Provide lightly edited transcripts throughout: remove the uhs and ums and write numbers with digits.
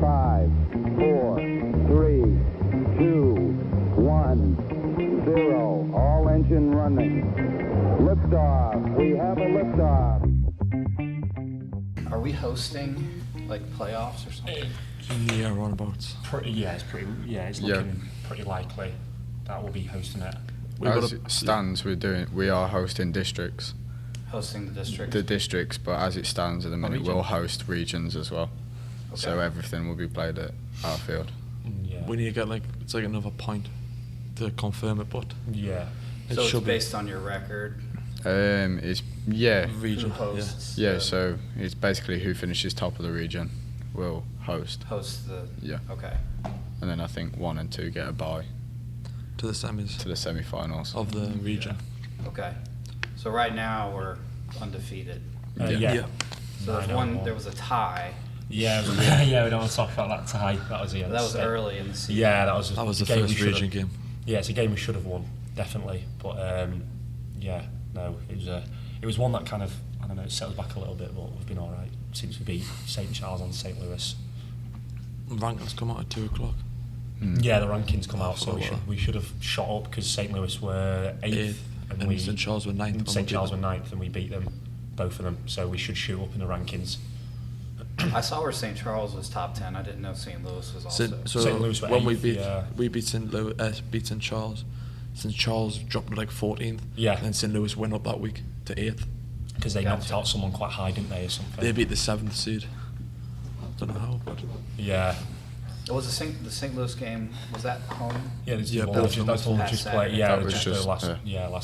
5, 4, 3, 2, 1, 0. All engine running. Liftoff. We have a liftoff. Are we hosting like playoffs or something? Yeah, runabouts. It's looking pretty likely that we'll be hosting it. As it stands, we are hosting districts. Hosting the districts? The districts, but as it stands at the minute, we'll host regions as well. Okay. So everything will be played at our field. Yeah. We need to get it's like another point to confirm it, but Yeah. So it's based on your record? It's region. Who hosts? Yeah. So it's basically who finishes top of the region will host. Host the. Yeah. Okay. And then I think 1 and 2 get a bye To the semis to the semi-finals. of the region. Okay. So right now we're undefeated. Yeah. So there was a tie. Yeah, we don't want to talk about that tie. That was That was early in the season. Yeah, that was The game first we region game. Yeah, it's a game we should have won, definitely. But it was one that kind of, I don't know, it set us back a little bit, but we've been all right since we beat St. Charles and St. Louis. Rankings come out at 2 o'clock. Yeah, the rankings come out, so forgot that. we should have shot up because St. Louis were 8th and St. Charles were 9th. St. Charles were 9th and we beat them, both of them. So we should shoot up in the rankings. I saw where St. Charles was top 10. I didn't know St. Louis was also. So St. Louis were when 8th, we beat St. Louis, beat St. Charles. St. Charles dropped to 14th. Yeah. And then St. Louis went up that week to 8th. Because they knocked out someone quite high, didn't they, or something? They beat the 7th seed. Don't know how, but Yeah. Was the St. Louis game, was that home? Yeah, both that's of them the one we was just past played. Saturday. Yeah, That was just just, the last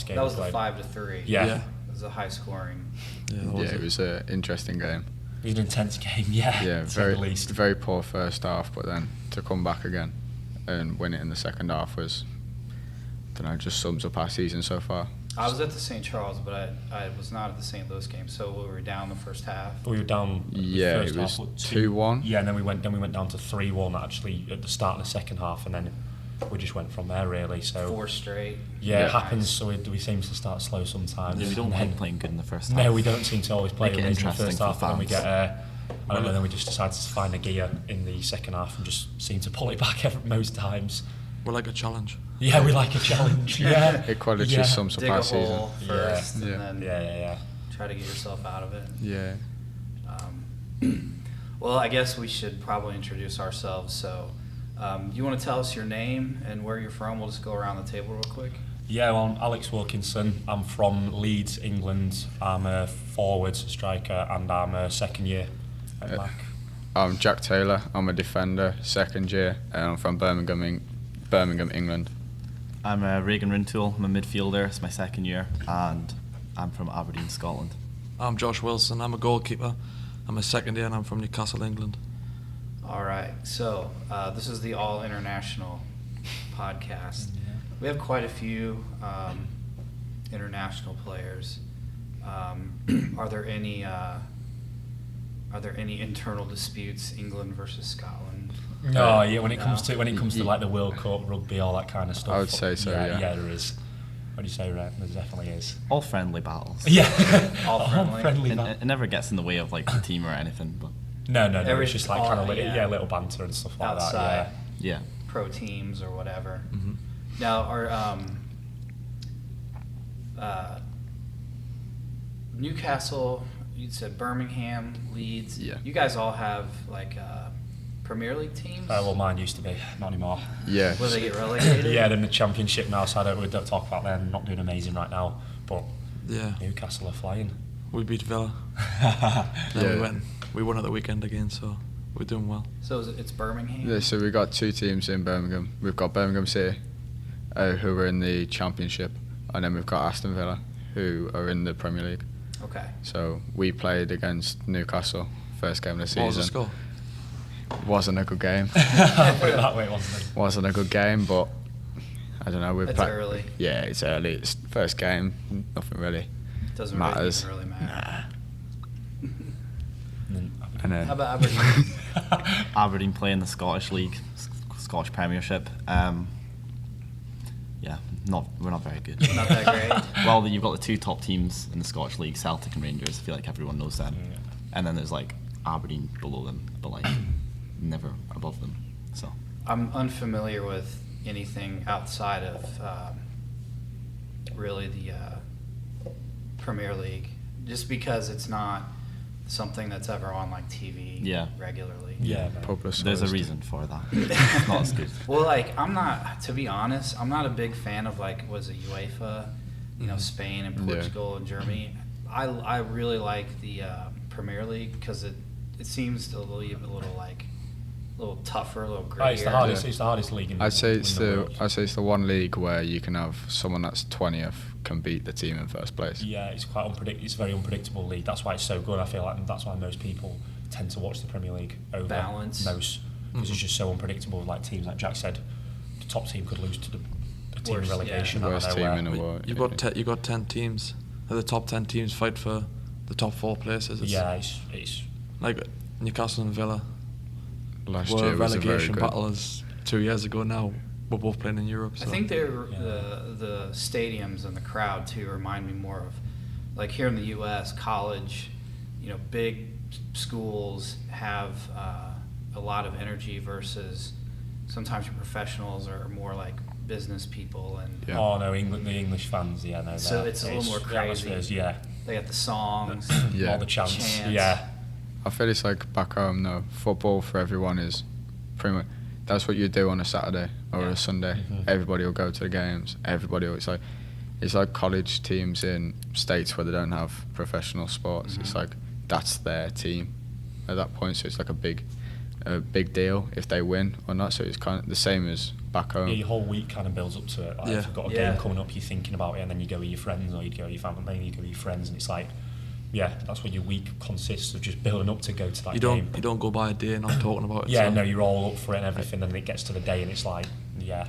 game. That was we the played. 5-3. Yeah. It was a high scoring. It was an interesting game. It was an intense game, yeah. Yeah, to say the very least. very poor first half, but then to come back again and win it in the second half was, I don't know, just sums up our season so far. I was at the St. Charles, but I was not at the St. Louis game, so we were down the first half. We were down. Yeah, the first it was half, 2-1. Yeah, and then we went down to 3-1 actually at the start of the second half, and then we just went from there really. So 4 straight. yeah, it Yeah. happens. So we seem to start slow sometimes. Yeah, we don't And then- like playing good in the first half. No, we don't seem to always play Make it amazing in the interesting first for half, and then we fans. get. I don't know. Then we just decided to find a gear in the second half and just seem to pull it back most times. we're like a challenge. Yeah, we like a challenge. Yeah, It quite yeah. just sums up Dig our a season. hole first Yeah. and then Yeah. try to get yourself out of it. Yeah. Well, I guess we should probably introduce ourselves. So, you want to tell us your name and where you're from? We'll just go around the table real quick. Yeah, well, I'm Alex Wilkinson. I'm from Leeds, England. I'm a forward striker and I'm a second year at Mac. I'm Jack Taylor. I'm a defender, second year, and I'm from Birmingham, England. I'm Raegan Rintoul. I'm a midfielder. It's my second year, and I'm from Aberdeen, Scotland. I'm Josh Wilson. I'm a goalkeeper. I'm a second year and I'm from Newcastle, England. All right. So, this is the All International podcast. We have quite a few international players. Are there any internal disputes, England versus Scotland? No, yeah. When it comes to like the World Cup, rugby, all that kind of stuff. I would say so, yeah. Yeah, there is. What do you say, Red? There definitely is. All friendly battles. Yeah, All friendly. It never gets in the way of the team or anything, but No. It's just like kind of little banter and stuff like outside that. yeah. pro teams or whatever. Mm-hmm. Now, are Newcastle? You said Birmingham, Leeds. Yeah. You guys all have Premier League teams. Well, mine used to be, not anymore. Yeah. Will they get relegated? Yeah, they're in the Championship now, so we don't talk about them. Not doing amazing right now, but Yeah. Newcastle are flying. We beat Villa. Then we won at the weekend again, so we're doing well. So it's Birmingham. Yeah, so we got 2 teams in Birmingham. We've got Birmingham City, who are in the Championship, and then we've got Aston Villa, who are in the Premier League. Okay. So we played against Newcastle first game of the season. What was the score? Wasn't a good game. Put it that way, wasn't it? Wasn't a good game, but I don't know. It's early. Yeah, it's early. It's first game. Nothing really Doesn't matters. really matter. And then How about Aberdeen? Aberdeen play in the Scottish League, Scottish Premiership. Yeah, we're not very good. Not that great. Well, you've got the 2 top teams in the Scottish League, Celtic and Rangers. I feel like everyone knows them. Mm. And then there's Aberdeen below them, but never above them. So I'm unfamiliar with anything outside of really the Premier League, just because it's not something that's ever on like TV regularly. Yeah, Publicised. there's a reason for that. It's not as good. Well, like to be honest, I'm not a big fan of like was it UEFA, Spain and Portugal and Germany. I really like the Premier League because it seems to leave a little tougher, a little grittier. It's the hardest. It's the hardest league in I'd say it's in the world. I'd say it's the one league where you can have someone that's 20th can beat the team in first place. Yeah, it's quite It's a very unpredictable league. That's why it's so good. I feel like that's why most people tend to watch the Premier League over Balance. most, because it's just so unpredictable. Like teams, like Jack said, the top team could lose to a team in Worst, relegation. yeah. out of Worst team nowhere. in the world. You got 10 teams. The top 10 teams fight for the top 4 places. Yeah, it's like Newcastle and Villa Last were year was a very relegation good. battlers 2 years ago. Now we're both playing in Europe. So. I think the stadiums and the crowd too remind me more of like here in the U.S. college, big schools have a lot of energy versus sometimes your professionals are more like business people and Yeah. Oh no, the English fans, yeah, no. So it's a little more the crazy. atmospheres, yeah, they got the songs. Yeah. all the chants, Chants. yeah. I feel it's like back home though. Football for everyone is pretty much that's what you do on a Saturday or Yeah. a Sunday. Mhm. Everybody will go to the games. Everybody will, it's like college teams in states where they don't have professional sports. It's Mhm. like that's their team at that point. So it's like a big deal if they win or not. So it's kind of the same as back home. Yeah, your whole week kind of builds up to it. Like Yeah. if you've got a Yeah. game coming up, you're thinking about it, and then you go with your friends, or you go with your family, maybe you go with your friends, and it's like, yeah, that's what your week consists of, just building up to go to that you game. don't go by a day not talking about it. Yeah, so no, you're all up for it and everything, and then it gets to the day, and it's like, yeah,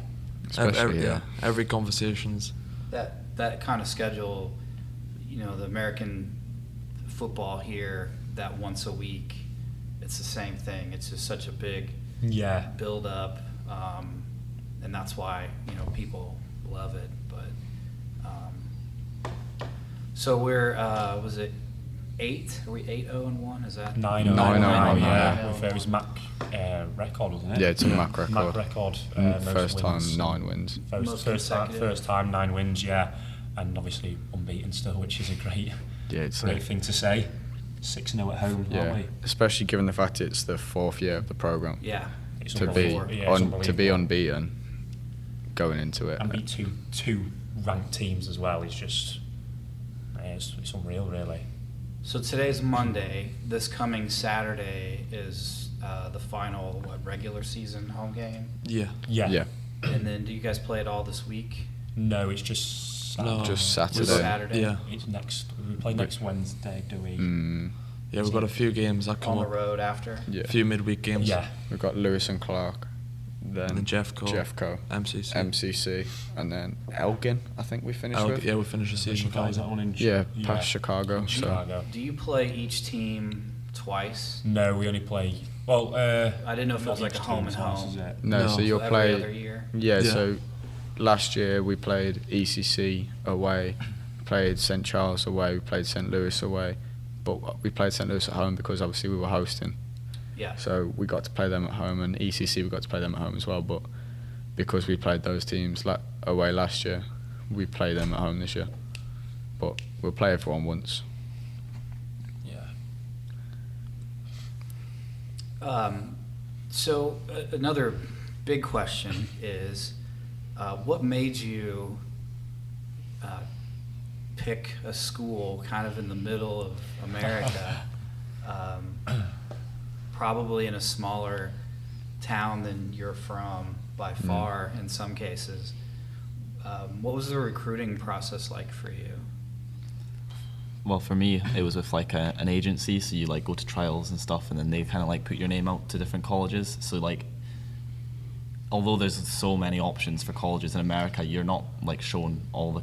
Especially here. every conversations. That kind of schedule, the American football here, that once a week, it's the same thing. It's just such a big yeah. build up, and that's why people love it. But so we're was it 8? Are we 8-0-1? Is that 9-0. 9-0, yeah. With his Mac record, wasn't it? Yeah, it's a Mac record. Mac record. Most First time wins. 9 wins. Most First consecutive. time 9 wins, yeah, and obviously unbeaten still, which is a great It's great like- thing to say. 6-0 at home, Yeah, aren't we? especially given the fact it's the 4th year of the program. Yeah. It's To be unbelievable. Yeah, it's to be unbelievable. unbeaten going into it. And beat two ranked teams as well is just it's unreal, really. So today's Monday. This coming Saturday is the final regular season home game. Yeah. Yeah. Yeah, And then do you guys play it all this week? No, it's just No. just Just Saturday. Saturday. Yeah. It's next. We play next Wednesday, do we? Yeah, we've got a few games that come On the up. road after. Yeah, A few midweek games. Yeah. we've got Lewis and Clark, then And then Jeffco. MCC, MCC. and then Elgin. I think we finished with. Yeah, we finished the season. Chicago, is that one in Yeah, past Chicago. in So Chicago. Do you play each team twice? No, we only play. Well, I didn't know if it not was like each a home team and twice, home. is it? no, No. so you'll Every other play. year. Yeah, Yeah. so last year we played ECC away, played St Charles away, we played St Louis away, but we played St Louis at home because obviously we were hosting. Yeah. So we got to play them at home, and ECC we got to play them at home as well. But because we played those teams away last year, we play them at home this year. But we'll play everyone once. Yeah. So another big question is, what made you pick a school kind of in the middle of America, probably in a smaller town than you're from by far in some cases? What was the recruiting process like for you? Well, for me, it was with like an agency, so you like go to trials and stuff, and then they kind of like put your name out to different colleges. So like, although there's so many options for colleges in America, you're not like shown all the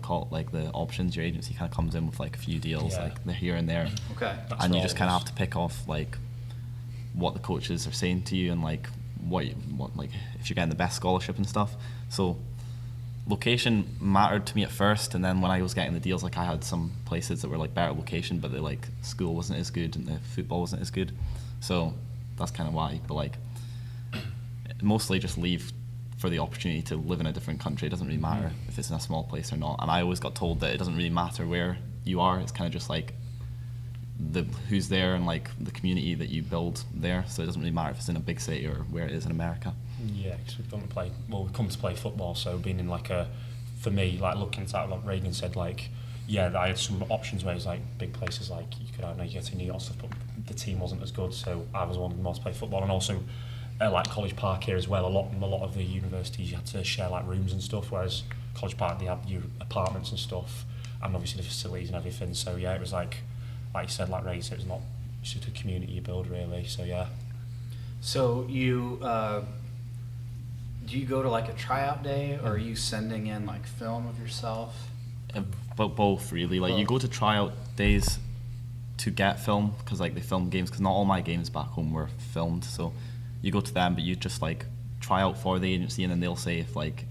the options. Your agency kind of comes in with like a few deals, Yeah. like they're here and there, Okay. That's and you all just it kind of was. have to pick off like what the coaches are saying to you and like what like if you're getting the best scholarship and stuff. So location mattered to me at first, and then when I was getting the deals, like I had some places that were like better location, but the like school wasn't as good and the football wasn't as good. So that's kind of why. But like mostly just leave for the opportunity to live in a different country. It doesn't really matter if it's in a small place or not. And I always got told that it doesn't really matter where you are. It's kind of just like who's there and like the community that you build there. So it doesn't really matter if it's in a big city or where it is in America. Yeah, because we've come to play football, so being in like for me, like looking at that, like Raegan said, like, yeah, I had some options where it was like big places, like you could, I don't know, you get to New York stuff, but the team wasn't as good, so I was wanting more to play football. And also like College Park here as well, a lot of the universities you had to share like rooms and stuff, whereas College Park, they had your apartments and stuff, and obviously the facilities and everything. So yeah, it was like you said, like Ray said, it was not just a community you build really. So yeah. So you do you go to like a tryout day, or are you sending in like film of yourself? But both really. Like you go to tryout days to get film, because like they film games, because not all my games back home were filmed. So you go to them, but you just like try out for the agency, and then they'll say if like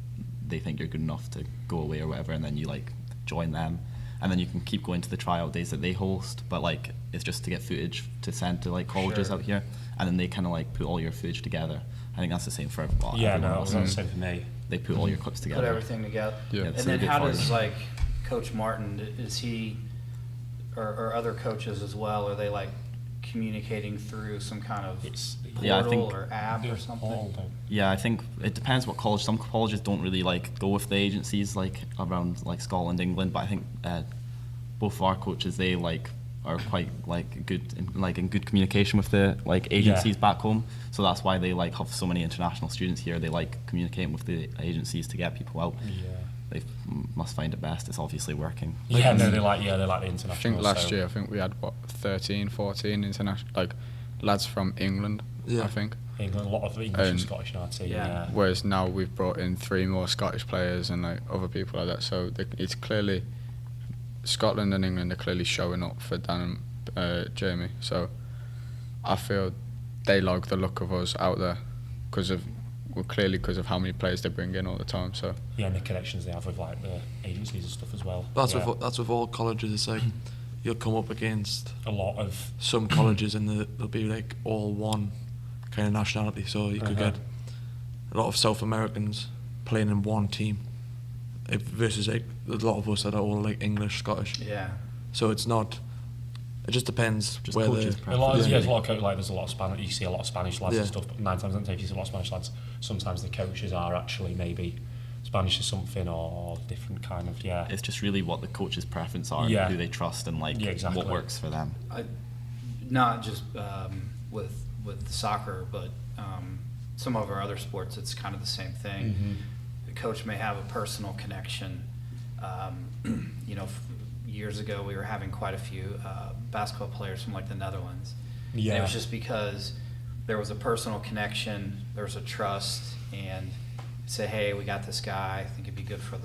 they think you're good enough to go away or whatever, and then you like join them, and then you can keep going to the tryout days that they host. But like it's just to get footage to send to like colleges Sure. out here, and then they kind of like put all your footage together. I think that's the same for everyone. Yeah, everyone no, else. that's the same for me. They put all your clips together. Put everything together. Yeah. And so then they how follow does you. like Coach Martin, is he or other coaches as well, are they like communicating through some kind of portal Yeah, I think- or app or something? Yeah, I think it depends what college. Some colleges don't really like go with the agencies like around like Scotland, England, but I think both of our coaches, they like are quite like good in good communication with the like agencies back home. So that's why they like have so many international students here. They like communicating with the agencies to get people out. Yeah. They must find it best. It's obviously working. Yeah, no, they like the international. I think last so. year, I think we had 13, 14 international, like lads from England. Yeah. I think. England, a lot of English and And- Scottish in our team. Yeah. Yeah. Whereas now we've brought in 3 more Scottish players and like other people like that. So it's clearly Scotland and England are clearly showing up for Dan and Jamie. So I feel they like the look of us out there because of how many players they bring in all the time. So Yeah, and the connections they have with like the agencies and stuff as well. That's yeah. with all colleges. It's like you'll come up against a lot of some colleges and they'll be like all one kind of nationality. So you could get a lot of South Americans playing in one team, versus like a lot of us that are all like English, Scottish. Yeah. So it's not. It just depends Just where coaches' the a lot of, preference, there's a really. lot of like there's a lot of Spanish. You see a lot of Spanish lads and Yeah. stuff, but 9 times out of 10 you see a lot of Spanish lads. Sometimes the coaches are actually maybe Spanish or something or different kind of It's just really what the coach's preference are, Yeah. and who they trust, and like Yeah, exactly. what works for them. Not just with soccer, but some of our other sports, it's kind of the same thing. The coach may have a personal connection. Years ago we were having quite a few basketball players from like the Netherlands. Yeah. And it was just because there was a personal connection, there was a trust, and say, hey, we got this guy. I think it'd be good for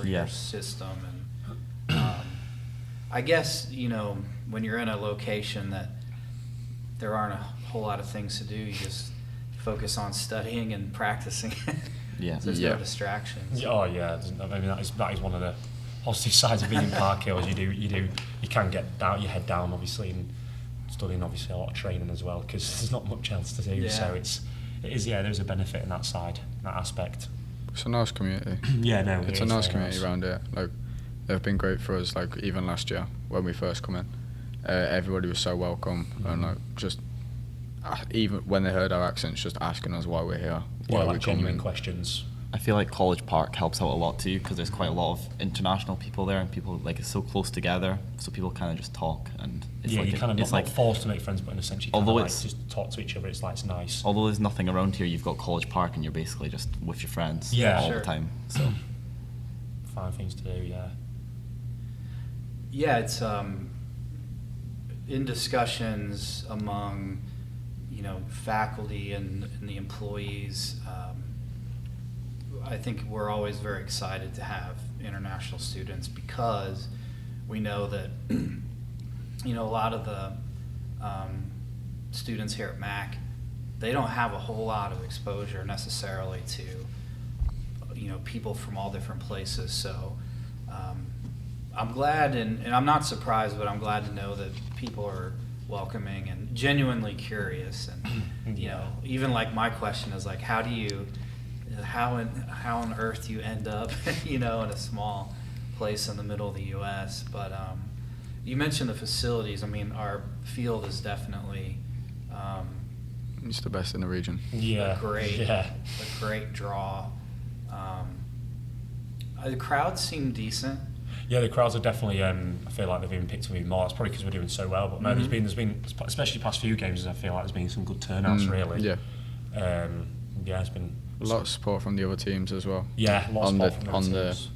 your Yeah. system. And I guess when you're in a location that there aren't a whole lot of things to do, you just focus on studying and practicing. Yeah. So there's Yeah. no distractions. Oh yeah, I mean that is one of the positive sides of being in Park Hills. You can get down your head down obviously, and studying obviously a lot of training as well, because there's not much else to do. Yeah. So there's a benefit in that side, that aspect. it's a nice community. Yeah, no, It's it a is nice very community around here. Like they've been great for us. Like even last year when we first come in, everybody was so welcome and like just even when they heard our accents, just asking us why we're here, Yeah, why like we come genuine in. questions. I feel like College Park helps out a lot too, because there's quite a lot of international people there, and people like it's so close together, so people kind of just talk, and it's Yeah, like you're kind of it's not like forced to make friends, but in a sense you kind Although of like it's- just talk to each other. It's like it's nice. although there's nothing around here, you've got College Park, and you're basically just with your friends Yeah, all sure. the time. So Fine things to do. Yeah. Yeah, it's in discussions among faculty and the employees. I think we're always very excited to have international students, because we know that a lot of the students here at Mac, they don't have a whole lot of exposure necessarily to people from all different places. So I'm glad, and I'm not surprised, but I'm glad to know that people are welcoming and genuinely curious. And you know, even like my question is like, how on earth do you end up, you know, in a small place in the middle of the U.S. But you mentioned the facilities. I mean, our field is definitely It's the best in the region. a great draw. The crowds seem decent. Yeah, the crowds are definitely. I feel like they've even picked up even more. That's probably because we're doing so well. But no, there's been, especially the past few games, I feel like there's been some good turnouts. Really. Yeah. Yeah, it's been A lot of support from the other teams as well. Yeah, lots on of the support from on the the teams.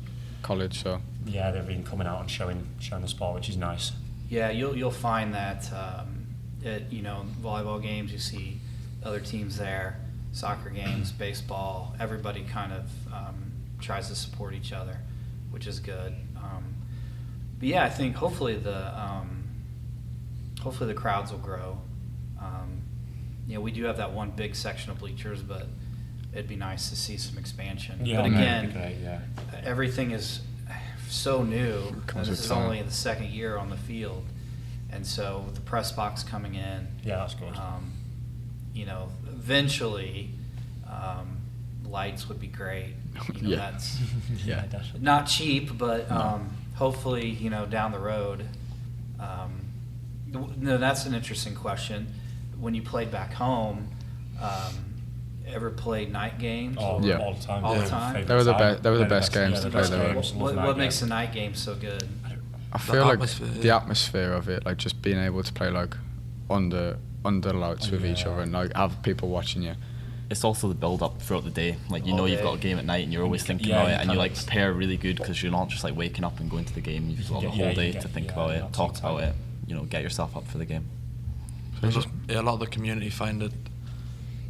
college. So Yeah, they've been coming out and showing the sport, which is nice. Yeah, you'll find that at, you know, volleyball games you see other teams there, soccer games, baseball. Everybody kind of tries to support each other, which is good. But yeah, I think hopefully the crowds will grow. You know, we do have that one big section of bleachers, but it'd be nice to see some expansion. Yeah, but no, again, it'd be great, yeah. everything is so new. Comes This with is time. only the second year on the field, and so with the press box coming in, Yeah, that's good. you know, eventually, lights would be great. You know, Yeah. that's Yeah, definitely. not cheap, but hopefully, you know, down the road. No, that's an interesting question. When you played back home, ever played night games? All, Yeah. all the time. All the yeah, time? favourite They were the time. be- they were the best games yeah, to the play best there. games, love What night makes games. the night game so good? I feel like atmosphere, the yeah. atmosphere of it, like just being able to play like under lights with each Yeah. other and like have people watching you. It's also the build up throughout the day. Like you All know you've day. got a game at night and you're always thinking Yeah, about you it, and you kind like of- prepare really good because you're not just like waking up and going to the game. You've got the get- whole yeah, you day get- to think yeah, about you're it, not talk too about tired. it. You know, get yourself up for the game. So a lot of the community find it,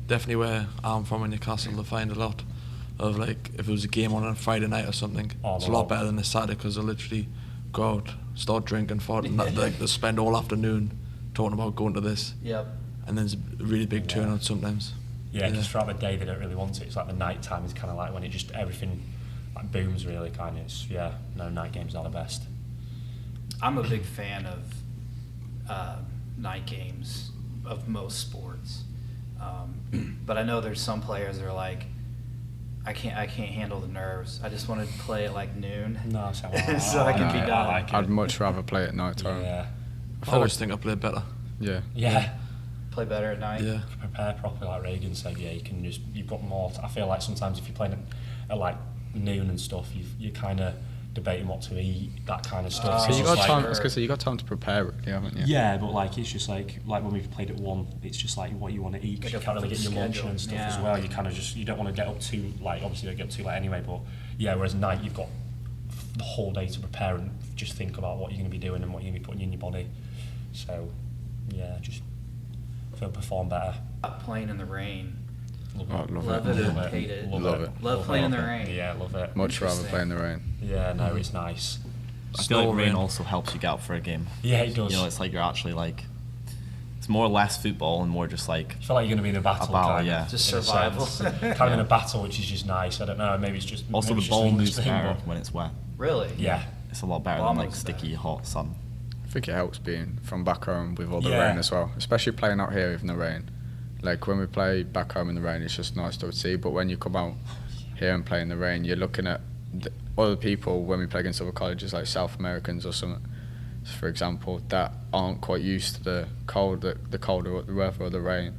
definitely where I'm from in Newcastle, they find a lot of like, if it was a game on a Friday night or something, Oh, it's a they'll lot all- better than a Saturday because they literally go out, start drinking, and like they spend all afternoon talking about going to this, Yep. and then there's a really big Yeah. turnout sometimes. Yeah, because throughout the day they don't really want it. It's like the night time is kind of like when it just everything like booms really kind of. It's, yeah, no, night games are the best. I'm a big fan of night games of most sports, but I know there's some players that are like, I can't handle the nerves. I just want to play at like noon, No, so so I can be done. I like it. I'd much rather play at night time. Yeah, I always think I play better. Yeah. yeah. Play better at night. Yeah. Prepare properly, like Raegan said. Yeah, you've got more. I feel like sometimes if you're playing at like noon and stuff, you're kind of debating what to eat, that kind of stuff. So It's you just got like- time. I was gonna say you got time to prepare it, haven't you? Yeah, but like it's just like when we've played at 1, it's just like what you want to eat. 'Cause Like you a can't really get your lunch schedule. and stuff as Yeah. well. You kind of you don't want to get up too like obviously you don't get up too late anyway. But yeah, whereas night you've got the whole day to prepare and just think about what you're going to be doing and what you're going to be putting in your body. So yeah, just feel perform better. Playing in the rain. Oh, love Love it. it and hate it. Love it. Love playing in the rain. Yeah, love it. Much rather Interesting. play in the rain. Yeah, no, it's nice. I feel like Snow, rain rain. also helps you get out for a game. Yeah, it does. You know, it's like you're actually like, it's more or less football and more just like, I feel like you're going to be in a battle, battle, kind yeah. of. Just in a survival. sense. Kind of in a battle, which is just nice. I don't know, maybe it's just... also maybe the it's just ball an English moves thing, better but- when it's wet. Really? Yeah. It's a lot better Ball than like moves sticky better. hot sun. I think it helps being from back home with all the Yeah. rain as well, especially playing out here in the rain. Like when we play back home in the rain, it's just nice to see. But when you come out here and play in the rain, you're looking at other people when we play against other colleges, like South Americans or something, for example, that aren't quite used to the colder weather or the rain,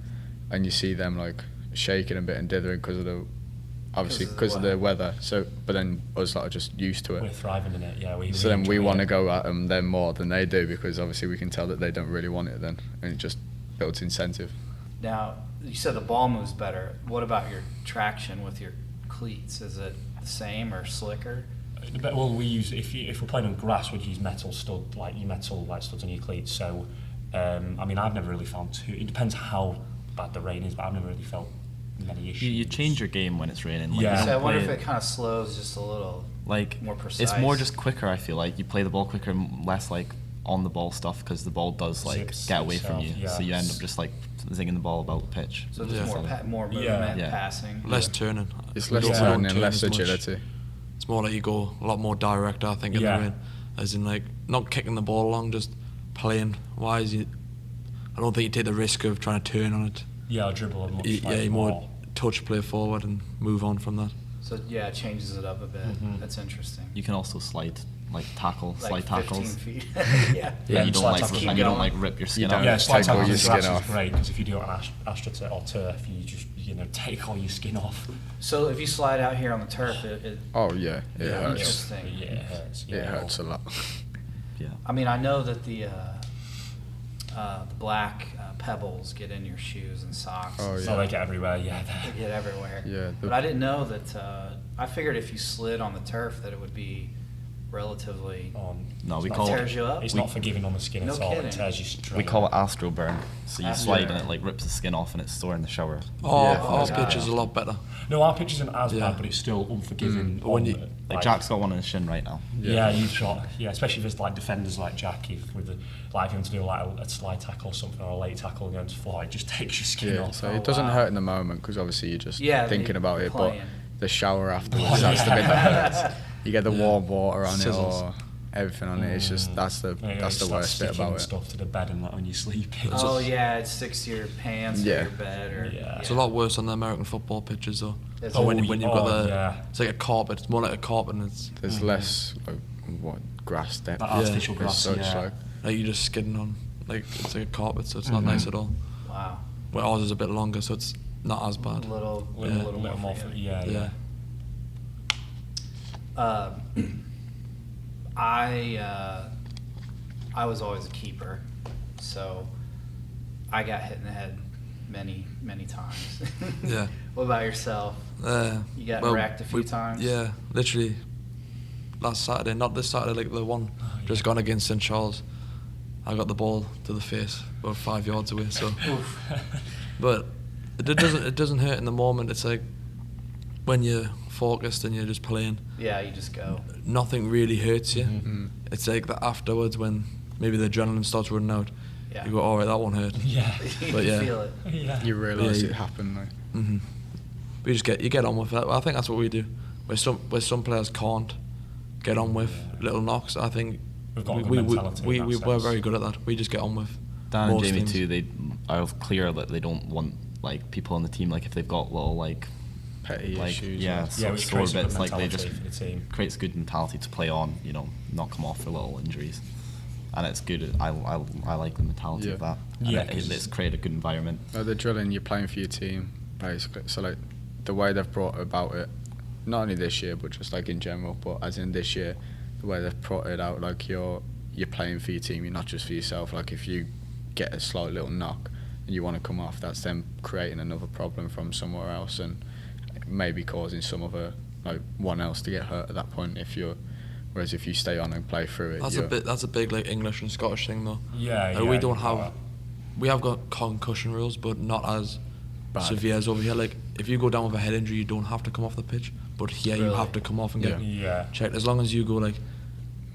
and you see them like shaking a bit and dithering because of the because of the weather. So, but then us that are just used to We're it. thriving in it, yeah. So then we enjoy want to it. go at them more than they do because obviously we can tell that they don't really want it then, and it just builds incentive. Now, you said the ball moves better. What about your traction with your cleats? Is it the same or slicker? Well, we use if we're playing on grass, we'd use metal studs on your cleats. So, I mean, I've never really found too. It depends how bad the rain is, but I've never really felt many issues. You change your game when it's raining. Like, Yeah. you So I don't wonder play if it kind of slows just a little. like more it's precise. more just quicker. I feel like you play the ball quicker, less like on the ball stuff because the ball does like Zips get away from itself, you, yeah. so you end up just like zinging the ball about the pitch. So just Yeah. more movement, Yeah. passing. Less turning. It's We less don't turning turn and less as much. agility. It's more like you go a lot more direct, I think, in Yeah. the rain. As in, like, not kicking the ball along, just playing wise. I don't think you take the risk of trying to turn on it. Yeah, I'll dribble a much You more touch, play forward, and move on from that. So yeah, it changes it up a bit. That's interesting. You can also slide, like tackle, Like slide 15 tackles. feet. Yeah. Yeah, you don't slide like tackles. and you don't like rip your skin don't- off. Yeah, slide Take all tackles your is skin actually off. great because if you do it on AstroTurf or turf, you just take all your skin off. So if you slide out here on the turf, it Oh yeah, it hurts. interesting. Yeah, it hurts. It hurts a lot. Yeah. I mean, I know that the black pebbles get in your shoes and socks. Oh, and yeah. So they get everywhere. Yeah, They get everywhere. Yeah, But I didn't know that. I figured if you slid on the turf, that it would be relatively. No, we it's call not- Tears you up? It's not forgiving on the skin No at all. kidding. It tears you straight. We call it astro burn. So you Astro slide burn. and it like rips the skin off and it's sore in the shower. Our yeah. pitch is a lot better. No, our pitch isn't as Yeah. bad, but it's still unforgiving. But when on you- the- Like Jack's got one in his shin right now. Yeah, you've shot. Yeah, especially if it's like defenders like Jack, if with the like if you want to do like a slide tackle or something or a late tackle against fly, it just takes your skin Yeah, off. so Oh, it doesn't wow. hurt in the moment because obviously you're just Yeah, thinking about it, but playing. the shower afterwards, that's the bit that hurts. You get the warm water on Sizzles. it or everything on it. It's just that's the worst bit about it. Stuff to the bed and that when you're sleeping. Oh yeah, it sticks to your pants Yeah. or your bed or. Yeah. It's a lot worse on the American football pitches though. It's- So when you've got the, yeah. it's like a carpet. It's more like a carpet, and it's There's less grass depth. That artificial as grass, such, yeah. like you're just skidding on. Like it's like a carpet, so it's not nice at all. Wow. But ours is a bit longer, so it's not as A bad. little more. forgiving. Yeah. I was always a keeper, so I got hit in the head many times. Yeah. What about yourself? You got wrecked a few times? Yeah, literally. Last Saturday, not this Saturday, like the one just gone against St Charles. I got the ball to the face about 5 yards away. So, but it doesn't hurt in the moment. It's like when you're focused and you're just playing. Yeah, you just go. Nothing really hurts you. Mm. It's like that afterwards when maybe the adrenaline starts running out. Yeah. You go, all right, that won't hurt. Yeah. You But yeah. feel it. Yeah. You realise Yeah, it happened though. hmm But you get on with it. I think that's what we do. Where some players can't get on with little knocks. I think We've got a good mentality in that we're sense. very good at that. We just get on with Dan and most Jamie things. too, they are clear that they don't want like people on the team, like if they've got little like Petty like issues. yeah, and- sore which creates a good bits, like they just mentality for the team. creates good mentality to play on, you know, not come off for little injuries. And it's good. I like the mentality of Yeah. that. And Yeah, it's created a good environment. The drilling, you're playing for your team, basically. So like the way they've brought about it, not only this year but just like in general, but as in this year, the way they've brought it out, like you're playing for your team, you're not just for yourself. Like if you get a slight little knock and you want to come off, that's them creating another problem from somewhere else and maybe causing some other like one else to get hurt at that point. Whereas if you stay on and play through it, That's a big like English and Scottish thing though. Yeah, Like, yeah. we don't you've have got we have got concussion rules, but not as Bad. severe as over here. Like if you go down with a head injury, you don't have to come off the pitch, but here you Really? have to come off and Yeah. get that. Yeah. checked. As long as you go like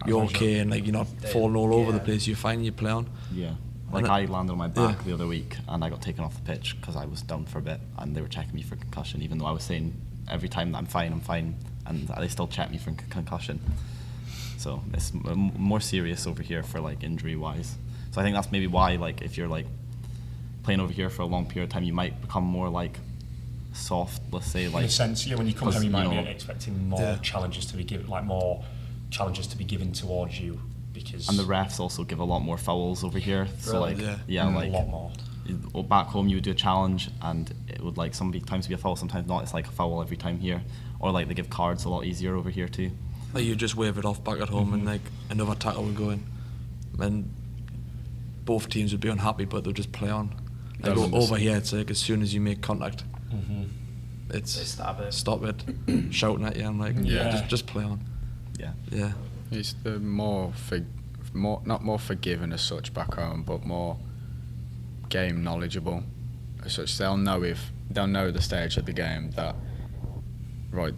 you're long as okay you're- and like you're not They- falling all over the yeah. place, you're fine. You play on. Yeah. And Like it- I landed on my back Yeah. the other week and I got taken off the pitch because I was down for a bit and they were checking me for concussion, even though I was saying every time that I'm fine, and they still check me for concussion. So it's more serious over here for like injury wise. So I think that's maybe why like if you're like playing over here for a long period of time, you might become more like soft. Let's say In like a sense, yeah, when you come 'cause, home, you might know, be expecting more Yeah. challenges to be given, like more challenges to be given towards you because and the refs also give a lot more fouls over here. So Really? like Yeah. like a lot more. well, back home you would do a challenge and it would like sometimes be a foul, sometimes not. It's like a foul every time here, or like they give cards a lot easier over here too. Like you just wave it off back at home, and like another tackle would go in, and both teams would be unhappy, but they'll just play on. Like They'll over understand. here, it's like as soon as you make contact, it's They stop it. stop it, shouting at you, and like Yeah. just play on. Yeah. Yeah, It's the more not more forgiving as such back home, but more game knowledgeable as such. They'll know the stage of the game that right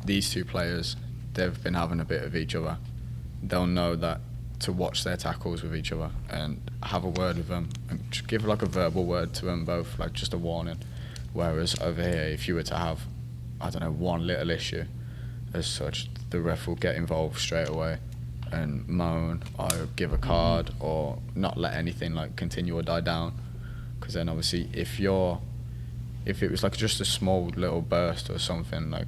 these two players, they've been having a bit of each other. They'll know that to watch their tackles with each other and have a word with them and just give like a verbal word to them both, like just a warning. Whereas over here, if you were to have, I don't know, one little issue as such, the ref will get involved straight away and moan or give a card or not let anything like continue or die down because then obviously if it was like just a small little burst or something like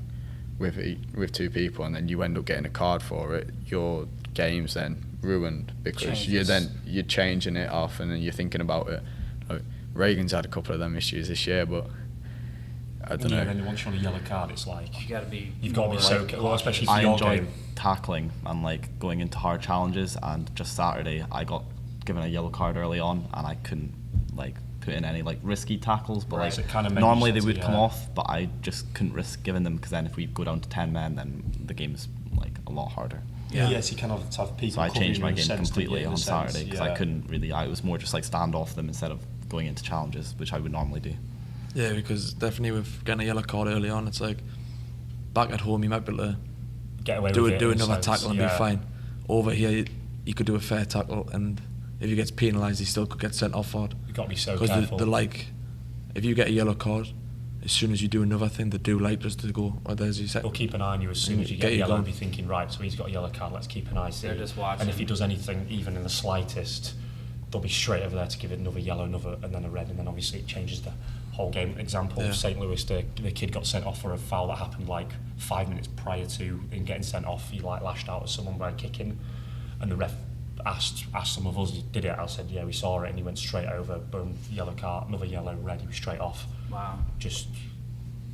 with two people, and then you end up getting a card for it, your game's then ruined because you're changing it off, and then you're thinking about it. Like, Raegan's had a couple of them issues this year, but I don't know. And then once you're on a yellow card, it's like you've got to be so well, especially for I your enjoy game. tackling and like going into hard challenges, and just Saturday I got given a yellow card early on, and I couldn't like put in any like risky tackles, but Right. like So it kinda made normally sense, they would come yeah. off, but I just couldn't risk giving them, because then if we go down to 10 men, then the game's like a lot harder. Yeah. Yes, you kind of have people. So I covering changed you my in a game sense, completely in a on sense, Saturday, because I yeah. couldn't really. It was more just like stand off them instead of going into challenges, which I would normally do. Yeah, because definitely with getting a yellow card early on, it's like back at home you might be able to Get away do with it. do in a another sense, tackle and yeah. be fine. Over here, you could do a fair tackle, and if he gets penalised, he still could get sent off for it. You've got to be so Because careful. they're like, if you get a yellow card, as soon as you do another thing, they do like just to go, oh, there's your They'll keep an eye on you as soon as you Get get a you yellow. gone. Be thinking, right, so he's got a yellow card. Let's keep an eye. See. They're just watching. And if he does anything, even in the slightest, they'll be straight over there to give it another yellow, and then a red, and then obviously it changes the whole game. Example: Yeah. St. Louis, the kid got sent off for a foul that happened like 5 minutes prior to him getting sent off. He like lashed out at someone by kicking, and the ref asked some of us, did it? I said, yeah, we saw it, and he went straight over. Boom, yellow card, another yellow, red. He was straight off. Wow. Just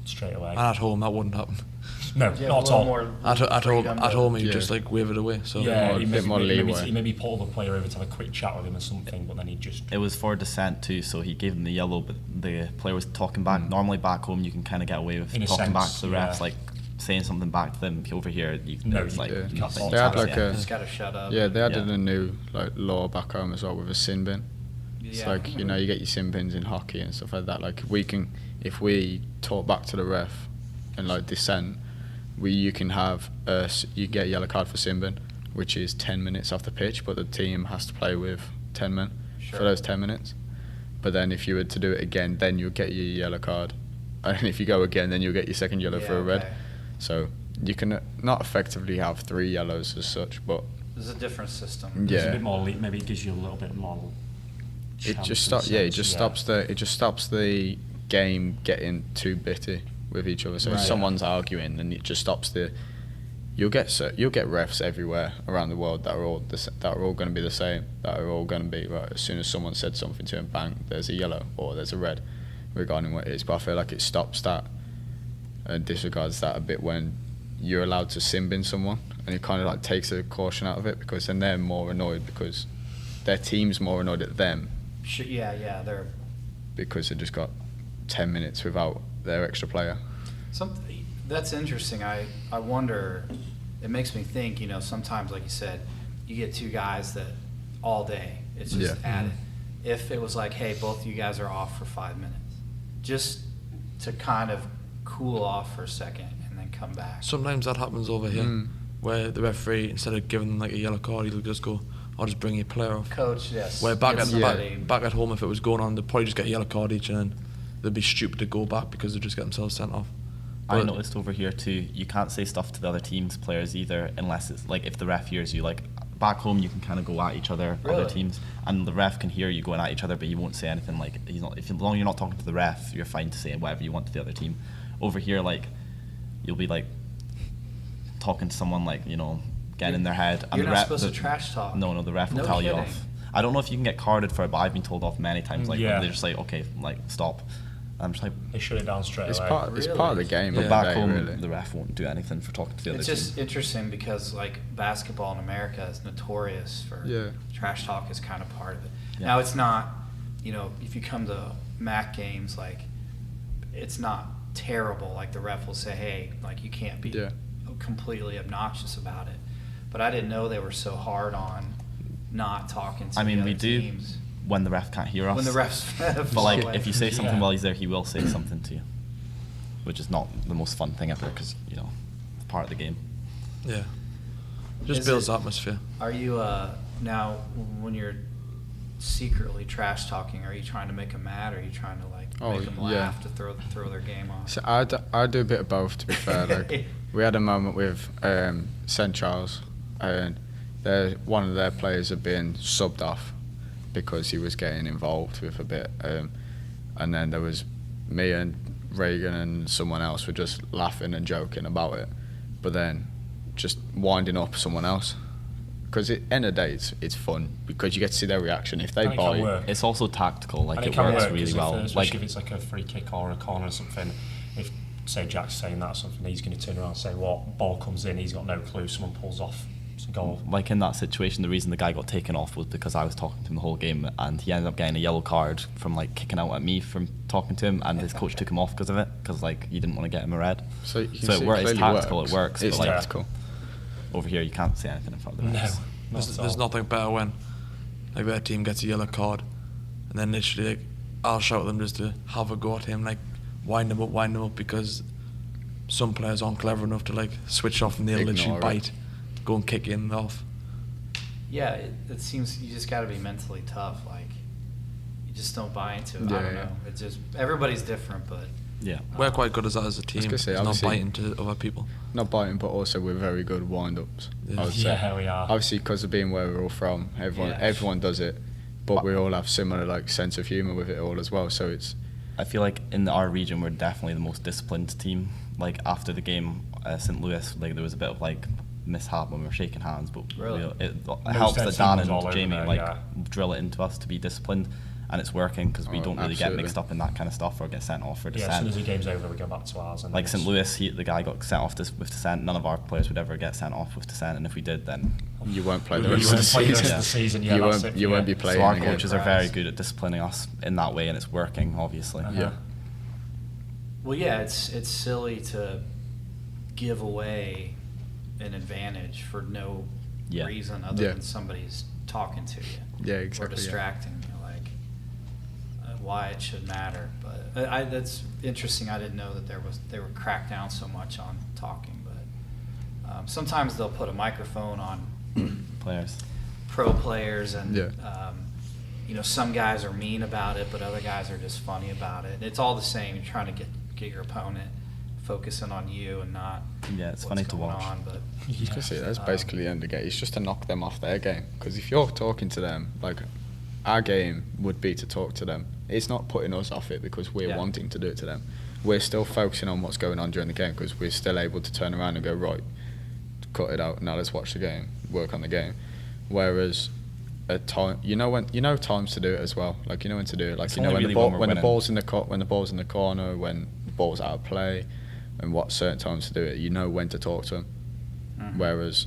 straight away. And at home, that wouldn't happen. No, Yeah, not at a little all. more At freedom home, you Yeah. just like wave it away. So Yeah, he bit more leeway. he maybe pulled the player over to have a quick chat with him or something, but then he just. It was for dissent too, so he gave them the yellow, but the player was talking back. Normally back home, you can kind of get away with In a talking back sense, to the refs, yeah. like saying something back to them. Over here, No, it's you- like yeah. nothing. They you had can't like say a- anything. Just got to shut up. Yeah, they added Yeah. a new like law back home as well with a sin bin. It's Yeah. like, you know, you get your sin bins in hockey and stuff like that. Like if we talk back to the ref and like dissent, you can have you get a yellow card for sin bin, which is 10 minutes off the pitch, but the team has to play with 10 men Sure. for those 10 minutes. But then if you were to do it again, then you'll get your yellow card, and if you go again, then you'll get your second yellow for a red. okay. So you can not effectively have 3 yellows as such, but There's a different system. There's a yeah. bit more maybe it gives you a little bit more. It chance just in a stops. Yeah, it sense, just stops the game getting too bitty with each other. So if Right. someone's arguing, then it just stops the. You'll get refs everywhere around the world that are all going to be the same. That are all going to be right. As soon as someone said something to him, bang, there's a yellow or there's a red, regarding what it is. But I feel like it stops that and disregards that a bit when you're allowed to sin bin someone, and it kind of like takes the caution out of it, because then they're more annoyed because their team's more annoyed at them Yeah, they're because they just got 10 minutes without their extra player. something that's interesting. I wonder. It makes me think. You know, sometimes, like you said, you get two guys that all day it's just Yeah. at it. If it was like, hey, both you guys are off for 5 minutes, just to kind of cool off for a second and then come back. sometimes that happens over here, Mm. where the referee, instead of giving them like a yellow card, he'll just go, "I'll just bring your player off." Coach, yes. Where back get at somebody- back at home, if it was going on, they'd probably just get a yellow card each, and then they'd be stupid to go back because they just get themselves sent off. I But- noticed over here too, you can't say stuff to the other team's players either, unless it's like if the ref hears you. Like back home, you can kind of go at each other, other Really? teams, and the ref can hear you going at each other, but you won't say anything. Like he's not, as long as you're not talking to the ref, you're fine to say whatever you want to the other team. Over here, like you'll be like talking to someone, like getting in their head. And You're the not ref, supposed the, to trash talk. No, the ref will No tell you kidding. off. I don't know if you can get carded for it, but I've been told off many times. Like Yeah. they're just like, okay, like stop. And I'm just like, They shut it down straight It's away. part of the game. but at the back day, home, really. the ref won't do anything for talking to the other It's team. just interesting because like basketball in America is notorious for Yeah. trash talk is kind of part of it. Yeah. Now it's not, if you come to MAC games, like it's not terrible. Like the ref will say, hey, like you can't be Yeah. completely obnoxious about it. But I didn't know they were so hard on not talking to I mean, the we other do teams. when the ref can't hear us. When the refs But like, away. if you say something Yeah. while he's there, he will say something to you, which is not the most fun thing ever because it's part of the game. Yeah, just Is builds it- atmosphere. Are you now when you're secretly trash talking? Are you trying to make them mad? Or are you trying to like Oh, make them yeah. laugh to throw their game off? So I do a bit of both, to be fair. Like we had a moment with St. Charles, and one of their players had been subbed off because he was getting involved with a bit. and then there was me and Raegan and someone else were just laughing and joking about it, but then just winding up someone else. Because at the end of the day, it's fun because you get to see their reaction. If they And it can buy, work. It's also tactical, like And it can works work, really well. Especially Like if it's like a free kick or a corner or something. If, say, Jack's saying that or something, he's going to turn around and say, what? Ball comes in, he's got no clue, someone pulls off, it's a goal. like in that situation, the reason the guy got taken off was because I was talking to him the whole game, and he ended up getting a yellow card from like kicking out at me from talking to him, and his coach took him off because of it, because like he didn't want to get him a red. so you can So see it works. It's clearly tactical. It works. It's but like tactical. over here, you can't say anything in front of the No. refs. There's nothing better when like their team gets a yellow card, and then literally like, I'll shout at them just to have a go at him, like wind him up, because some players aren't clever enough to like switch off and they'll Ignore literally it. bite, go and kick in and off. Yeah, it seems you just got to be mentally tough. Like, you just don't buy into it. I Yeah, don't yeah. know. It's just everybody's different, but Yeah. We're quite good at that as a team. gonna say, It's not obviously- biting to other people. Not biting, but also we're very good wind-ups. Yeah. I would say. Yeah, we are. Obviously, because of being where we're all from, Yeah. everyone does it, but we all have similar like sense of humour with it all as well. So it's I feel like in our region, we're definitely the most disciplined team. Like after the game, St. Louis, like there was a bit of like mishap when we were shaking hands, but Really? it helps their that team Dan was all and over Jamie there, like yeah. drill it into us to be disciplined, and it's working because we Oh, don't really absolutely. get mixed up in that kind of stuff or get sent off for Yeah, as soon as dissent. the game's over, we go back to ours. And Like then St. it's- Louis, the guy got sent off with dissent. None of our players would ever get sent off with dissent, and if we did, then you won't play we the rest won't of the play the rest season. of the season, yeah, you that's won't it, you yeah. won't be so playing our again. coaches are very good at disciplining us in that way, and it's working, obviously. Uh-huh. Yeah. well, yeah, it's silly to give away an advantage for no Yeah. reason other Yeah. than somebody's talking to you. Yeah, Or exactly. Yeah. distracting you, like why it should matter. But that's interesting. I didn't know that they were cracked down so much on talking. But sometimes they'll put a microphone on Players. pro players, and Yeah. some guys are mean about it, but other guys are just funny about it. It's all the same. You're trying to get your opponent focusing on you and not Yeah, it's what's funny to going watch. on. But You can see that's basically the end of the game. It's just to knock them off their game. Because if you're talking to them, like our game would be to talk to them. It's not putting us off it because we're Yeah. wanting to do it to them. We're still focusing on what's going on during the game because we're still able to turn around and go, right, cut it out. Now let's watch the game, work on the game. Whereas at time, times to do it as well. Like you know when to do it. Like It's you know only when really the ball, when we're when the winning. ball's in the when the ball's in the corner, when the ball's out of play, and what certain times to do it. You know when to talk to them. Mhm. Whereas,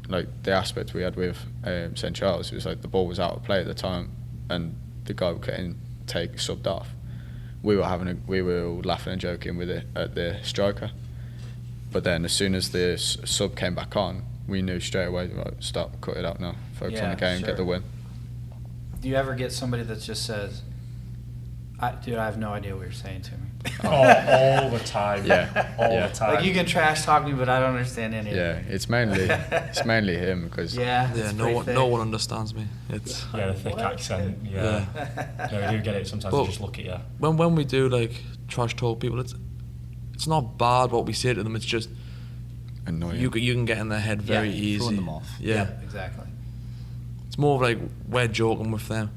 like the aspect we had with St Charles, it was like the ball was out of play at the time, and the guy was getting subbed off. We were laughing and joking with it at the striker, but then as soon as the sub came back on, we knew straight away, right, stop, cut it out now, focus on Yeah, the game, sure. get the win. do you ever get somebody that just says, "Dude, I have no idea what you're saying to me"? all the time. Yeah, All yeah. the time. Like you can trash talk me, but I don't understand any of Yeah, it. it's mainly him because Yeah. Yeah, it's no pretty one, thick. no one understands me. It's Yeah, the thick What? accent. Yeah. No, I do get it. Sometimes Well- they just look at you. when we do like trash talk people, it's not bad what we say to them. It's just annoying. you can get in their head very Yeah, easy. throwing them off. Yeah. exactly. It's more of like we're joking with them,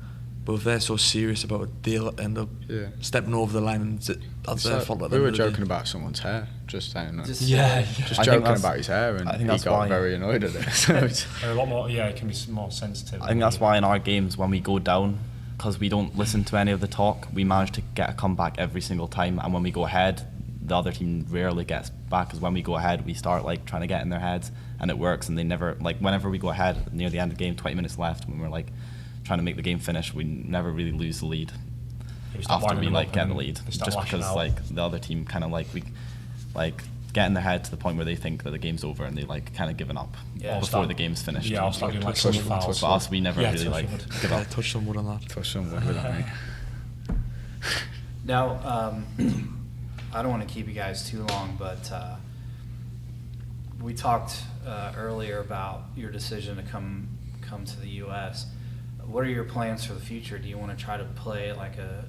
but if they're so serious about it, they'll end up Yeah. stepping over the line, and that's It's their like- fault. at the we were end of the day. joking about someone's hair, just saying that. Just Yeah, silly. yeah. Just I think joking that's- about his hair, and I think he that's got why- very annoyed at it. So it's, They're a lot more. Yeah, it can be more sensitive. I think that's why in our games when we go down, because we don't listen to any of the talk, we manage to get a comeback every single time. And when we go ahead, the other team rarely gets back. Because when we go ahead, we start like trying to get in their heads, and it works. And they never like whenever we go ahead near the end of the game, 20 minutes left, when we're like trying to make the game finish, we never really lose the lead They start after we winding them like up get and the lead, they start just lashing because out. like the other team kind of like we like get in their head to the point where they think that the game's over and they like kind of given up Yeah. before Start- the game's finished. Yeah, I'll start doing like Touch some wood, fouls. But us, we never Yeah, really touch like wood. give Yeah, up. touch someone on that. touch someone with that, mate. Now, I don't want to keep you guys too long, but we talked earlier about your decision to come to the U.S. What are your plans for the future? Do you want to try to play at like a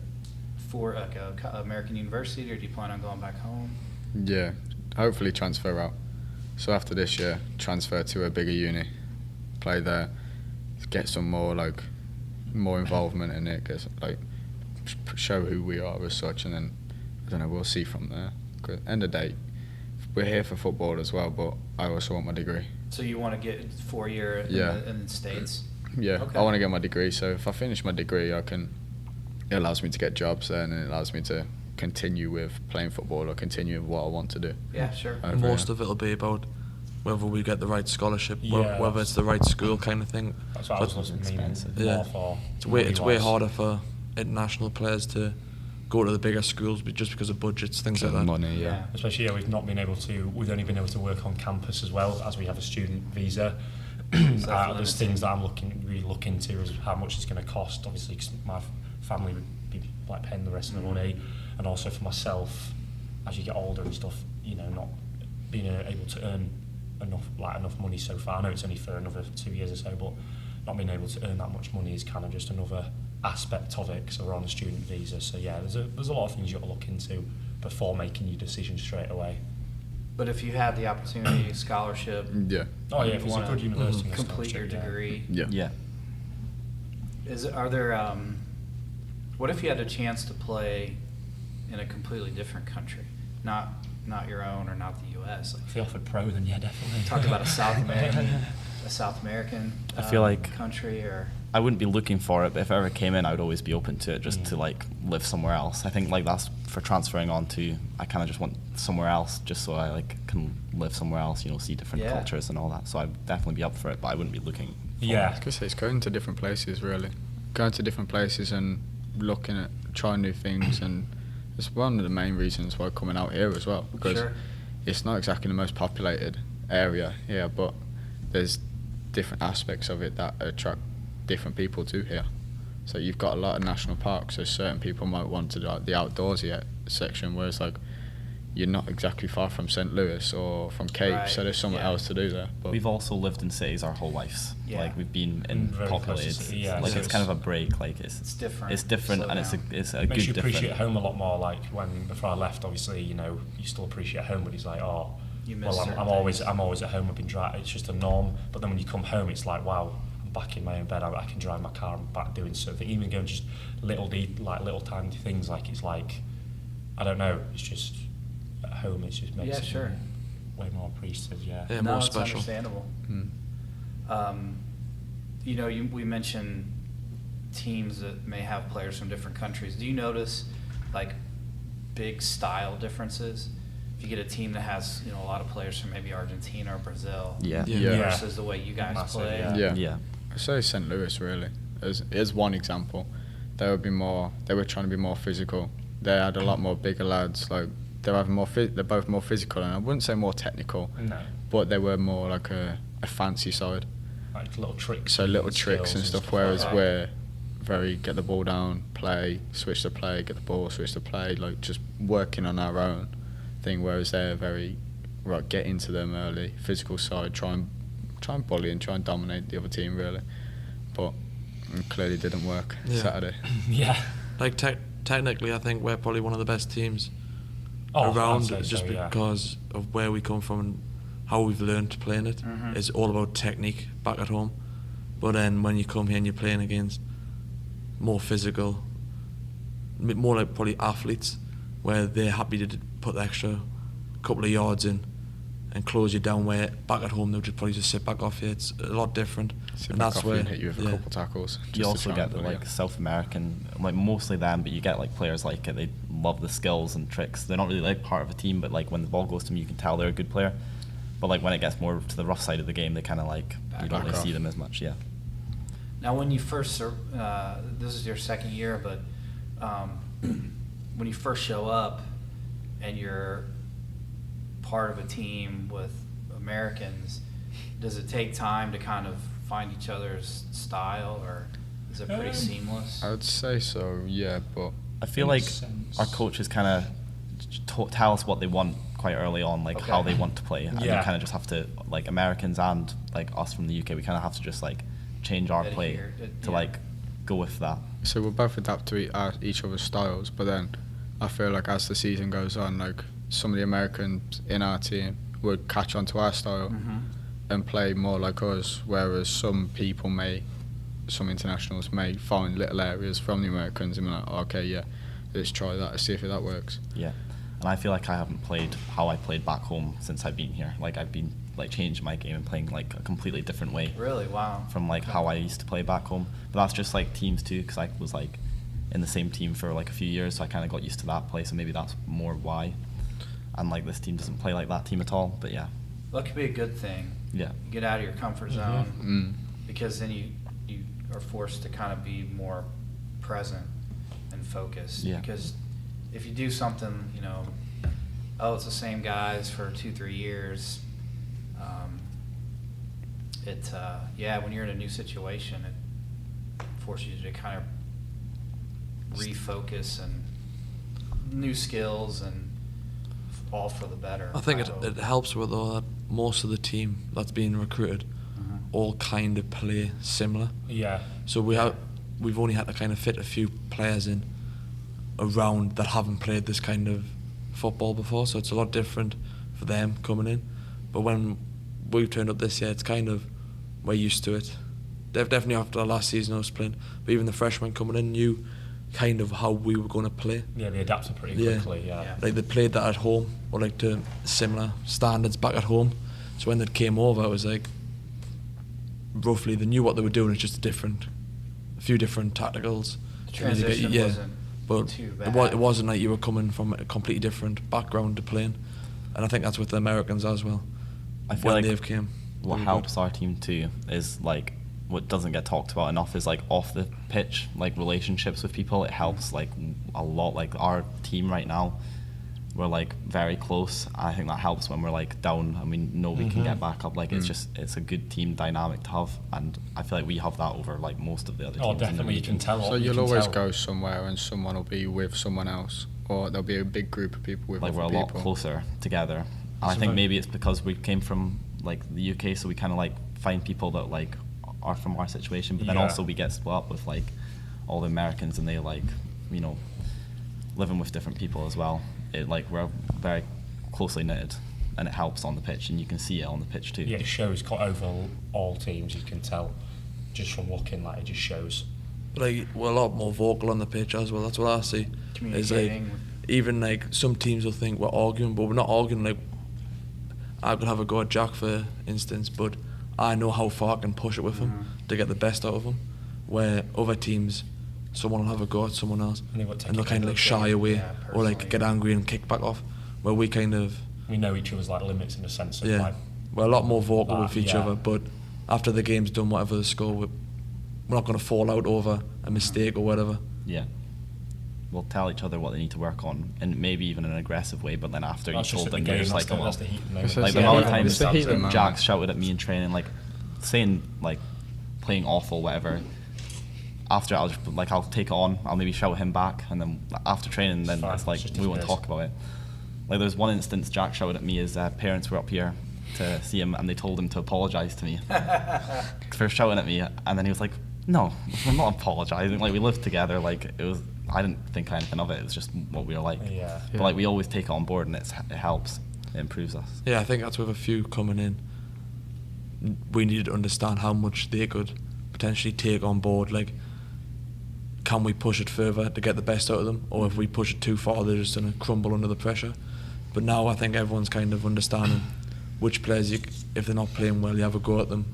American university, or do you plan on going back home? Yeah, hopefully transfer out. So after this year, transfer to a bigger uni, play there, get some more involvement in it. Cause like show who we are as such, and then I don't know, we'll see from there. 'Cause end of the day, we're here for football as well, but I also want my degree. So you want to get 4-year in the States? Yeah, Okay. I want to get my degree. So if I finish my degree, it allows me to get jobs there, and it allows me to continue with playing football or continue with what I want to do. Yeah, sure. Most of it will be about whether we get the right scholarship, Yeah, whether it's the right school kind of thing. That's what I was meaning. expensive. Yeah. More for It's way money-wise. harder for international players to go to the bigger schools, but just because of budgets, things like that. Money, yeah. Especially, we've only been able to work on campus as well, as we have a student visa. that's There's limited. things that I'm really looking into is how much it's going to cost. Obviously, 'cause my family would be like paying the rest of the money, and also for myself, as you get older and stuff, not being able to earn enough money so far. I know it's only for another 2 years or so, but not being able to earn that much money is kind of just another aspect of it, because we're on a student visa. So yeah, there's a lot of things you've got to look into before making your decision straight away. But if you had the opportunity, scholarship, Yeah. Oh yeah, you if it's a wanna good university, and complete your scholarship, yeah. degree. Yeah. Yeah. Are there? What if you had a chance to play in a completely different country, not your own or not the U.S.? Like, If they offered pro, then yeah, definitely. talk about a South American I feel like- country, or I wouldn't be looking for it, but if I ever came in, I would always be open to it, just to like live somewhere else. I think like that's for transferring on to. I kind of just want somewhere else, just so I like can live somewhere else. See different Yeah. cultures and all that. So I'd definitely be up for it, but I wouldn't be looking. For Yeah. I was gonna say, it's going to different places, really. Going to different places and looking at trying new things, and it's one of the main reasons why coming out here as well, because Sure. it's not exactly the most populated area here, but there's different aspects of it that attract different people to here. So you've got a lot of national parks, so certain people might want to do like the outdoorsy section, whereas like you're not exactly far from St. Louis or from Cape, Right, so there's something yeah. else to do there. But We've also lived in cities our whole lives. Yeah. Like we've been in Very close to populated. city, yeah, Like so it's kind of a break. Like it's different. It's different, Slow and down. it's a It makes good you different. appreciate home a lot more. Like before I left, obviously, you still appreciate home, but it's like, oh, You miss well, certain I'm always things. at home. I've been driving. It's just a norm. But then when you come home, it's like, wow, I'm back in my own bed. I can drive my car. I'm back doing something. Even going just little tiny things. Like it's like, I don't know. It's just at home. It just makes Yeah, it sure. way more appreciative. Yeah. Yeah, no, more it's special. understandable. mm. We mentioned teams that may have players from different countries. Do you notice like big style differences? If you get a team that has a lot of players from maybe Argentina or Brazil, Yeah. Yeah. versus the way you guys Massive, play. yeah. Yeah. Yeah. I say St. Louis really is one example. They were trying to be more physical. They had a lot more bigger lads. Like they're both more physical, and I wouldn't say more technical, No. but they were more like a fancy side. Like little tricks. So little tricks and skills stuff. Whereas like that. we're very get the ball down, play, switch to play, get the ball, switch to play, like just working on our own thing. Whereas they're very right, get into them early, physical side, try and bully and try and dominate the other team really. But it clearly didn't work Yeah. Saturday. Yeah. Like technically, I think we're probably one of the best teams Oh, I'd around, say just so, yeah. because of where we come from and how we've learned to play in it. Mhm. It's all about technique back at home. But then when you come here and you're playing against more physical, more like probably athletes, where they're happy to put the extra couple of yards in and close you down, where back at home they'll just probably just sit back off you. It's a lot different. Sit and back that's off you where and hit you with a couple tackles. just You to also try get and the bully like you. South American, like mostly them, but you get like players like they love the skills and tricks. They're not really like part of a team, but like when the ball goes to them, you can tell they're a good player. But like when it gets more to the rough side of the game, they kind of like you don't Back really see off. them as much. Yeah. Now, when you first, this is your second year, but when you first show up and you're part of a team with Americans, does it take time to kind of find each other's style, or is it pretty seamless? I would say so, yeah, but I feel like Makes sense. our coaches kind of tell us what they want quite early on, like how Okay. they want to play, and Yeah. you kind of just have to, like Americans and like us from the UK, we kind of have to just like change our play Adhere, to yeah. like go with that. so we'll both adapt to each other's styles, but then I feel like as the season goes on, like some of the Americans in our team would catch on to our style Mhm. and play more like us, whereas some people may some internationals may find little areas from the Americans and be like, okay, yeah, let's try that, let's see if that works. Yeah, and I feel like I haven't played how I played back home since I've been here. Like I've been like changing my game and playing like a completely different way. Really? Wow. From like how I used to play back home. But that's just like teams too, because I was like in the same team for like a few years, so I kind of got used to that play. So maybe that's more why. And like this team doesn't play like that team at all. But yeah. Well, it could be a good thing. Yeah. You get out of your comfort zone because then you are forced to kind of be more present and focused. Yeah. Because if you do something, you know, oh, it's the same guys for 2-3 years. When you're in a new situation, it forces you to kind of refocus and new skills and all for the better. I think it helps with that most of the team that's being recruited all kind of play similar. Yeah. So we've only had to kind of fit a few players in around that haven't played this kind of football before, so it's a lot different for them coming in. But when we've turned up this year, it's kind of, we're used to it. Definitely after the last season I was playing, but even the freshmen coming in knew kind of how we were going to play. Yeah, they adapted pretty quickly. Yeah. Like they played that at home, or like to similar standards back at home. So when they came over, it was like roughly they knew what they were doing. It's just a few different tacticals. The transition wasn't but too bad. it wasn't like you were coming from a completely different background to playing. And I think that's with the Americans as well. I feel when like they've came, what helps our team too is like what doesn't get talked about enough is like off the pitch, like relationships with people. It helps like a lot. Like our team right now, we're like very close. I think that helps when we're like down and we know we can get back up. Like it's a good team dynamic to have, and I feel like we have that over like most of the other teams. Oh, in the definitely, you region. can tell. So you'll always go somewhere and someone will be with someone else, or there'll be a big group of people with like other we're a people. lot closer together. And I think maybe it's because we came from like the UK, so we kind of like find people that like are from our situation, but then also we get split up with like all the Americans, and they like, you know, living with different people as well. It like we're very closely knitted, and it helps on the pitch, and you can see it on the pitch too. Yeah, it shows over all teams. You can tell just from looking, like it just shows. Like we're a lot more vocal on the pitch as well. That's what I see. Is like even like some teams will think we're arguing, but we're not arguing. Like I could have a go at Jack, for instance, but I know how far I can push it with him to get the best out of him. Where other teams, someone will have a go at someone else, and they'll kind of like shy away or like get angry and kick back off. Where we know each other's like limits in a sense of like, we're a lot more vocal with each other. But after the game's done, whatever the score, we're not going to fall out over a mistake or whatever. Yeah. We'll tell each other what they need to work on, and maybe even in an aggressive way, but then after you told them, you're just like, oh, well. Like the amount of times Jack's shouted at me in training, like saying like playing awful, whatever. After I'll just like I'll take it on, I'll maybe shout him back, and then after training, then it's like we won't talk about it. Like there's one instance Jack shouted at me, his parents were up here to see him, and they told him to apologise to me for shouting at me, and then he was like, no, I'm not apologising. Like we lived together, like it was. I didn't think anything of it. It was just what we were like. Yeah. But like we always take it on board, and it helps. It improves us. Yeah, I think that's with a few coming in. We needed to understand how much they could potentially take on board. Like, can we push it further to get the best out of them, or if we push it too far, they're just gonna crumble under the pressure. But now I think everyone's kind of understanding which players, if they're not playing well, you have a go at them.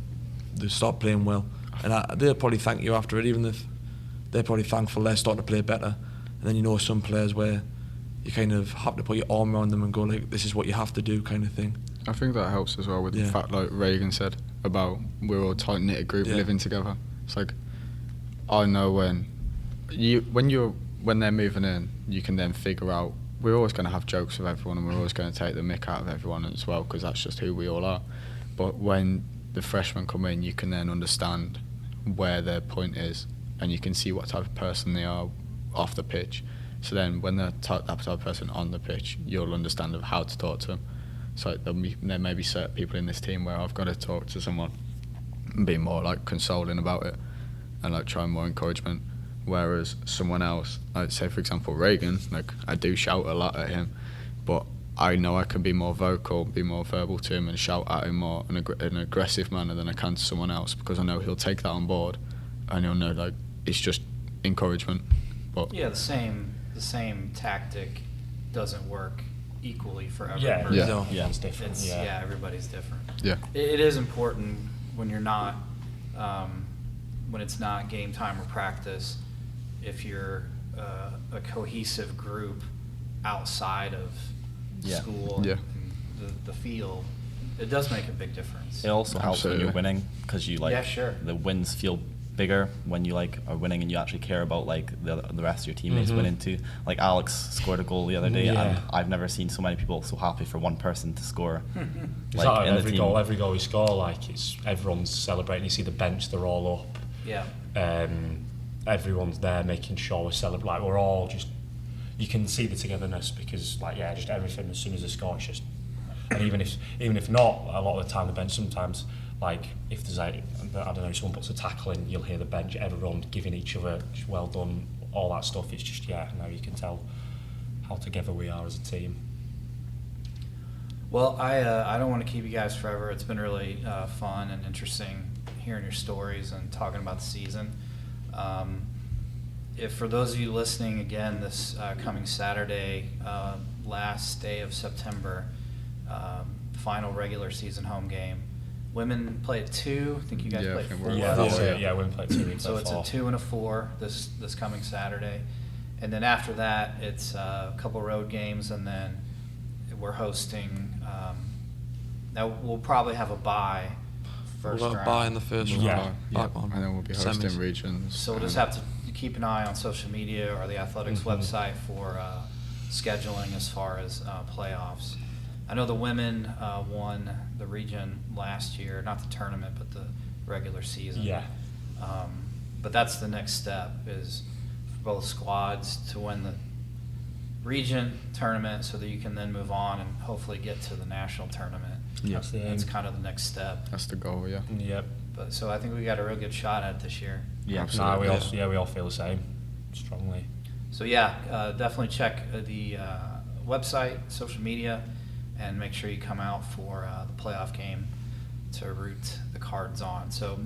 They stop playing well, and they'll probably thank you after it, even if they're probably thankful they're starting to play better. And then you know some players where you kind of have to put your arm around them and go like, this is what you have to do, kind of thing. I think that helps as well with the fact, like Raegan said, about we're all a tight knit group living together. It's like, I know when they're moving in, you can then figure out, we're always going to have jokes with everyone, and we're always going to take the mick out of everyone as well, because that's just who we all are. But when the freshmen come in, you can then understand where their point is, and you can see what type of person they are off the pitch. So then when they're that type of person on the pitch, you'll understand of how to talk to them. So there may be certain people in this team where I've got to talk to someone and be more like consoling about it and like try more encouragement. Whereas someone else, like say for example Raegan, like I do shout a lot at him, but I know I can be more vocal, be more verbal to him and shout at him more in an aggressive manner than I can to someone else, because I know he'll take that on board and you'll know like it's just encouragement. But Yeah, the same tactic doesn't work equally for every Yeah, person. Yeah. everyone's different. It's, yeah, everybody's different. yeah, It is important when you're not, when it's not game time or practice, if you're a cohesive group outside of Yeah. school and Yeah. the field, it does make a big difference. It also helps when you're Absolutely. winning because you like Yeah, sure. the wins feel bigger when you like are winning and you actually care about like the rest of your teammates winning too. Like Alex scored a goal the other day, and Yeah. I've never seen so many people so happy for one person to score. Exactly. in the Every team. goal we score, like it's everyone's celebrating. You see the bench; they're all up. Yeah. Everyone's there making sure we're celebrating. Like we're all just. You can see the togetherness because, like, yeah, just everything. As soon as they score, it's just. And even if not, a lot of the time the bench sometimes, like if there's like I don't know, someone puts a tackle in, you'll hear the bench, everyone giving each other just well done, all that stuff. It's just now you can tell how together we are as a team. Well, I don't want to keep you guys forever. It's been really fun and interesting hearing your stories and talking about the season. If for those of you listening again, this coming Saturday, last day of September, final regular season home game. Women play at 2. I think you guys Yeah, I play at think 4. we're- Yeah, that's it. Yeah, we play 2 weeks. So it's a 2 and a 4 this coming Saturday, and then after that it's a couple road games, and then we're hosting. Now we'll probably have a bye first We'll round. buy in the first round. Yeah. Back on and then we'll be hosting semis. regions. So we'll just have to keep an eye on social media or the athletics website for scheduling as far as playoffs. I know the women won the region last year, not the tournament, but the regular season. Yeah. But that's the next step, is for both squads to win the region tournament so that you can then move on and hopefully get to the national tournament. Yeah. That's the aim. That's kind of the next step. That's the goal. Yeah. Yep. But so I think we got a real good shot at it this year. Yeah, Nah, we Absolutely. all we all feel the same strongly. So yeah, definitely check the website, social media, and make sure you come out for the playoff game to root the Cards on. So,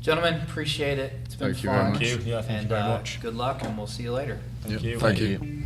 gentlemen, appreciate it. It's been Thank you very fun. much. Thank you. Yeah, thank you And very much. good luck, and we'll see you later. Thank Yeah, you. Thank Thank you. you.